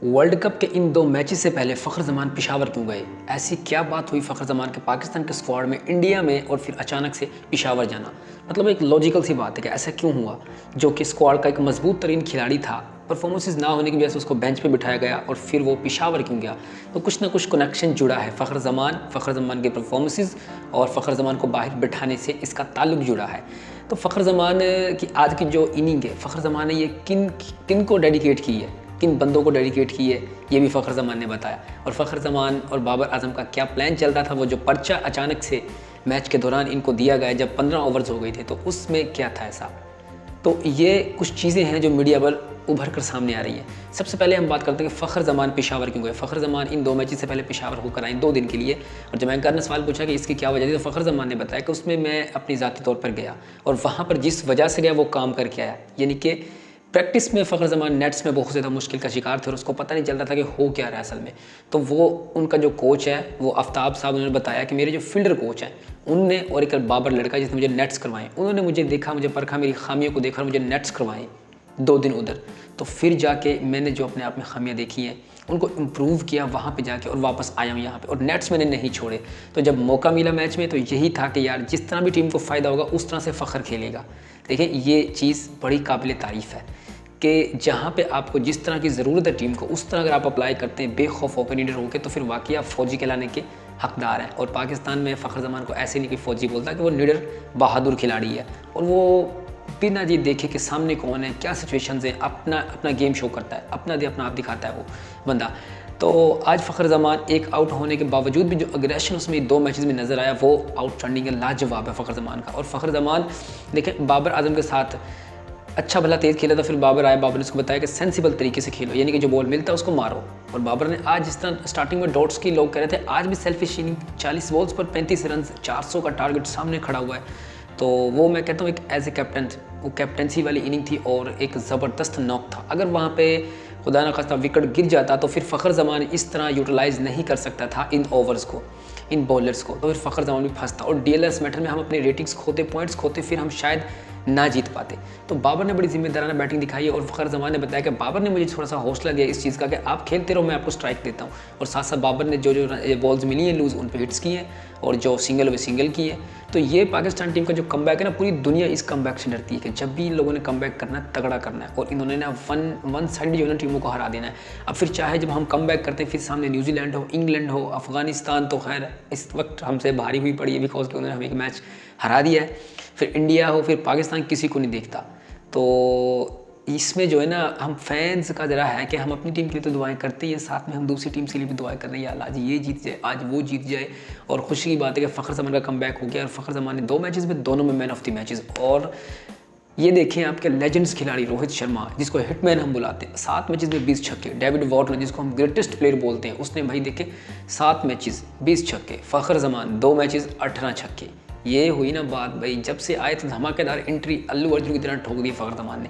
World cup के इन 2 matches से पहले फ़खर ज़मान पेशावर क्यों गए? ऐसी क्या बात हुई फ़खर ज़मान के पाकिस्तान के स्क्वाड में, इंडिया में और फिर अचानक से पेशावर जाना? मतलब एक लॉजिकल सी बात है कि ऐसा क्यों हुआ? जो कि स्क्वाड का एक मजबूत तरीन खिलाड़ी था, परफॉर्मेंसेस ना होने की वजह से उसको बेंच पे बिठाया गया और फिर वो पेशावर क्यों गया? तो कुछ ना कुछ कनेक्शन जुड़ा है। फ़खर ज़मान के परफॉर्मेंसेस और फ़खर ज़मान को बाहर बिठाने से इसका ताल्लुक जुड़ा है। तो फ़खर ज़मान की आज की जो इनिंग है, फ़खर ज़मान ने ये किन को डेडिकेट की है, किन बंदों को डेडिकेट की है, ये भी फ़खर ज़मान ने बताया। और फ़खर ज़मान और बाबर आज़म का क्या प्लान चल रहा था, वो जो पर्चा अचानक से मैच के दौरान इनको दिया गया जब 15 ओवर्स हो गए थे, तो उसमें क्या था ऐसा? तो ये कुछ चीज़ें हैं जो मीडिया पर उभर कर सामने आ रही हैं। सबसे पहले हम बात करते हैं कि फ़खर ज़मान पेशावर क्यों गए। फ़खर ज़मान इन 2 मैचेस से पहले पेशावर होकर आए 2 दिन के लिए, और जब एंकर ने सवाल पूछा कि इसकी क्या वजह थी, तो फ़खर ज़मान ने बताया कि उसमें मैं अपनी ज़ाती तौर पर गया और वहाँ पर जिस वजह से गया वो काम करके आया। यानी कि प्रैक्टिस में फ़खर ज़मान नेट्स में बहुत ज़्यादा मुश्किल का शिकार थे और उसको पता नहीं चल रहा था कि हो क्या रहा है असल में। तो वो उनका जो कोच है वो आफ्ताब साहब, उन्होंने बताया कि मेरे जो फील्डर कोच हैं उनने, और एक बाबर लड़का जिसने मुझे नेट्स करवाए, उन्होंने मुझे देखा, मुझे परखा, मेरी खामियों को देखा और मुझे नेट्स करवाए 2 दिन उधर। तो फिर जाके मैंने जो अपने आप में खामियाँ देखी हैं उनको इम्प्रूव किया वहाँ पे जाके, और वापस आया हूँ यहाँ पे, और नेट्स मैंने नहीं छोड़े। तो जब मौका मिला मैच में तो यही था कि यार जिस तरह भी टीम को फ़ायदा होगा उस तरह से फ़खर खेलेगा। देखिए ये चीज़ बड़ी काबिल तारीफ़ है कि जहाँ पे आपको जिस तरह की ज़रूरत है टीम को, उस तरह अगर आप अप्लाई करते हैं बेखौफ होकर, निडर होकर, तो फिर वाकई आप फ़ौजी कहलाने के हकदार हैं। और पाकिस्तान में फ़खर ज़मान को ऐसे नहीं कि फ़ौजी बोलता कि वो निडर बहादुर खिलाड़ी है, और वो बिना ये देखे कि सामने कौन है, क्या सिचुएशंस हैं, अपना गेम शो करता है, अपना आप दिखाता है वो बंदा। तो आज फ़खर ज़मान एक आउट होने के बावजूद भी जो अग्रेशन उसमें 2 मैचेस में नज़र आया वो आउटस्टैंडिंग है, लाजवाब है फ़खर ज़मान का। और फ़खर ज़मान देखें बाबर आज़म के साथ अच्छा भला तेज़ खेला था, फिर बाबर आया, बाबर ने उसको बताया कि सेंसिबल तरीके से खेलो, यानी कि जो बॉल मिलता है उसको मारो। और बाबर ने आज जिस तरह स्टार्टिंग में डॉट्स की लोग कह रहे थे, आज भी सेल्फिश इनिंग, 40 बॉल्स पर 35 रन, 400 का टारगेट सामने खड़ा हुआ है। तो वो मैं कहता हूँ एक एज ए कैप्टन, वो कैप्टनसी वाली इनिंग थी और एक ज़बरदस्त नॉक था। अगर वहाँ पे खुदा न खास्ता विकेट गिर जाता तो फिर फ़खर ज़मान इस तरह यूटिलाइज़ नहीं कर सकता था इन ओवर्स को, इन बॉलर्स को, तो फिर फ़खर ज़मान भी फंसता और डीएलएस मैटर में हम अपने रेटिंग्स खोते, पॉइंट्स खोते, फिर हम शायद ना जीत पाते। तो बाबर ने बड़ी जिम्मेदाराना बैटिंग दिखाई है, और फ़खर ज़मान ने बताया कि बाबर ने मुझे थोड़ा सा हौसला दिया इस चीज़ का कि आप खेलते रहो, मैं आपको स्ट्राइक देता हूँ। और साथ साथ बाबर ने जो बॉल्स मिली हैं लूज़, उन पर हिट्स किए हैं, और जो सिंगल वे सिंगल किए। तो ये पाकिस्तान टीम का जो कमबैक है ना, पूरी दुनिया इस कमबैक से डरती है कि जब भी इन लोगों ने कमबैक करना है, तगड़ा करना है, और इन्होंने ना वन साइड जो है ना टीमों को हरा देना है। अब फिर चाहे जब हम कमबैक करते हैं, फिर सामने न्यूजीलैंड हो, इंग्लैंड हो, अफगानिस्तान, तो खैर इस वक्त हमसे भारी हुई पड़ी है बिकॉज कि उन्होंने हमें एक मैच हरा दिया है, फिर इंडिया हो, फिर पाकिस्तान, किसी को नहीं देखता। तो इसमें जो है ना, हम फैंस का ज़रा है कि हम अपनी टीम के लिए तो दुआएं करते ही हैं, साथ में हम दूसरी टीम के लिए भी दुआएं कर रहे हैं, यार आज ये जीत जाए, आज वो जीत जाए। और खुशी की बात है कि फ़खर ज़मान का कमबैक हो गया, और फ़खर ज़मान ने 2 मैचेस में, दोनों में मैन ऑफ द मैचेस। और ये देखें आपके लेजेंड्स खिलाड़ी रोहित शर्मा, जिसको हिटमैन हम बुलाते हैं, 7 मैचेस में 20 छक्के। डेविड वार्नर, जिसको हम ग्रेटेस्ट प्लेयर बोलते हैं, उसने भाई देखे 7 मैचेस 20 छक्के। फ़खर ज़मान 2 मैचेस 18 छक्के। ये हुई ना बात भाई, जब से आए तो धमाकेदार एंट्री अल्लू अर्जुन की तरह ठोक दी फ़खर ज़मान ने।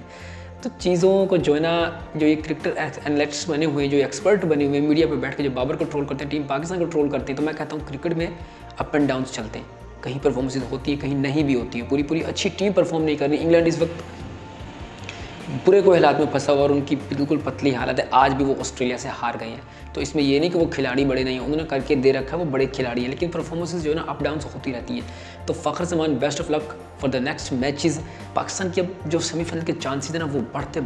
तो चीज़ों को जो है ना, जो ये क्रिकेट एनालिस्ट बने हुए हैं, जो एक्सपर्ट बने हुए हैं, मीडिया पे बैठ के जो बाबर को ट्रोल करते हैं, टीम पाकिस्तान को ट्रोल करते हैं, तो मैं कहता हूँ क्रिकेट में अप एंड डाउन्स चलते हैं, कहीं परफॉर्मेंसेज होती है, कहीं नहीं भी होती है। पूरी अच्छी टीम परफॉर्म नहीं कर रही। इंग्लैंड इस वक्त बुरे कोई हालात में फंसा हुआ और उनकी बिल्कुल पतली हालत है, आज भी वो ऑस्ट्रेलिया से हार गए हैं। तो इसमें ये नहीं कि वो खिलाड़ी बड़े नहीं हैं, उन्होंने करके दे रखा है, वो बड़े खिलाड़ी हैं, लेकिन परफॉर्मेंसेज जो है ना अप डाउन्स होती रहती हैं। तो Fakhar Zaman best of luck for the next matches. Pakistan के अब जो सेमीफाइनल के चांसेस हैं ना, वो बढ़ते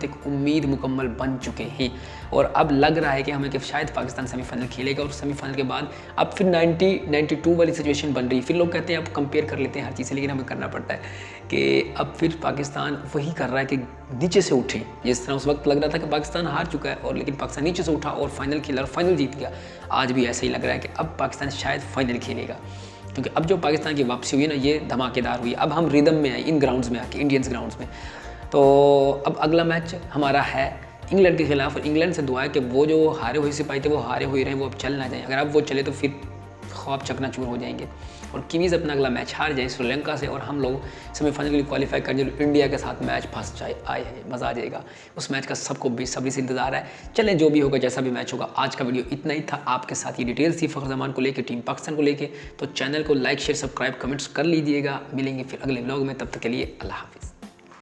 एक उम्मीद मुकम्मल बन चुके हैं, और अब लग रहा है कि हमें कि शायद पाकिस्तान सेमीफाइनल खेलेगा, और सेमीफाइनल के बाद अब फिर 92 वाली सिचुएशन बन रही है। फिर लोग कहते हैं अब कंपेयर कर लेते हैं हर चीज़ से, लेकिन हमें करना पड़ता है कि अब फिर पाकिस्तान वही कर रहा है कि नीचे से उठे। जिस तरह उस वक्त लग रहा था कि पाकिस्तान हार चुका है, और लेकिन पाकिस्तान नीचे से उठा और फाइनल खेला और फाइनल जीत गया। आज भी ऐसे ही लग रहा है कि अब पाकिस्तान शायद फाइनल खेलेगा, क्योंकि अब जो पाकिस्तान की वापसी हुई है ना, ये धमाकेदार हुई। अब हम रिदम में आए इन ग्राउंड्स में आके, इंडियंस ग्राउंड्स में। तो अब अगला मैच हमारा है इंग्लैंड के खिलाफ, और इंग्लैंड से दुआ है कि वो जो हारे हुए सिपाही थे वो हारे हुए रहे, वो अब चल ना जाए। अगर अब वो चले तो फिर ख्वाब चकनाचूर हो जाएंगे, और कीवीज़ अपना अगला मैच हार जाए श्रीलंका से, और हम लोग सेमीफाइनल के लिए क्वालिफाई कर जाए, इंडिया के साथ मैच फंस जाए, आए है मज़ा आ जाएगा। उस मैच का सबको बेसब्री से इंतजार है। चलें जो भी होगा, जैसा भी मैच होगा। आज का वीडियो इतना ही था, आपके साथ ये डिटेल्स थी फ़खर ज़मान को लेकर, टीम पाकिस्तान को लेकर। तो चैनल को लाइक शेयर सब्सक्राइब कमेंट्स कर लीजिएगा। मिलेंगे फिर अगले व्लॉग में, तब तक के लिए अल्लाह हाफिज़।